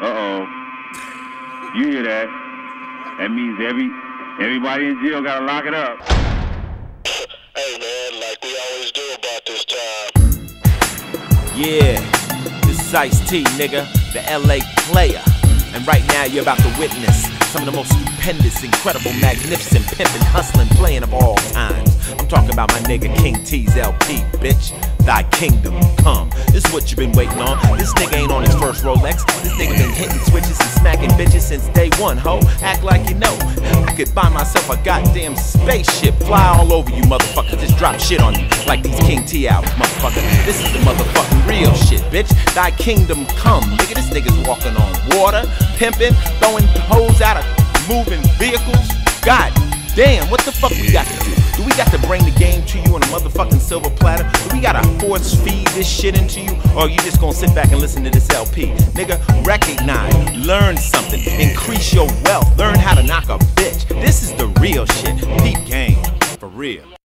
Uh-oh. You hear that? That means everybody in jail gotta lock it up. Hey man, like we always do about this time. Yeah, this is Ice-T, nigga, the LA player. And right now you're about to witness some of the most stupendous, incredible, magnificent, pimpin', hustlin', playing of all times. I'm talking about my nigga King T's LP, bitch. Thy kingdom come. This is what you've been waiting on. This nigga ain't on his first Rolex. This nigga been hitting switches and smacking bitches since day one, ho. Act like you know. I could buy myself a goddamn spaceship, fly all over you motherfuckers, just drop shit on you like these King T albums, motherfucker. This is the motherfucking real shit, bitch. Thy kingdom come, nigga. This nigga's walking on water, pimping, throwing hoes out of moving vehicles. God damn, what the fuck we got to do? Do we got to bring the game to you on a motherfucking silver platter? Do we gotta force feed this shit into you? Or are you just gonna sit back and listen to this LP? Nigga, recognize, learn something, increase your wealth, learn how to knock a bitch. This is the real shit. Deep game, for real.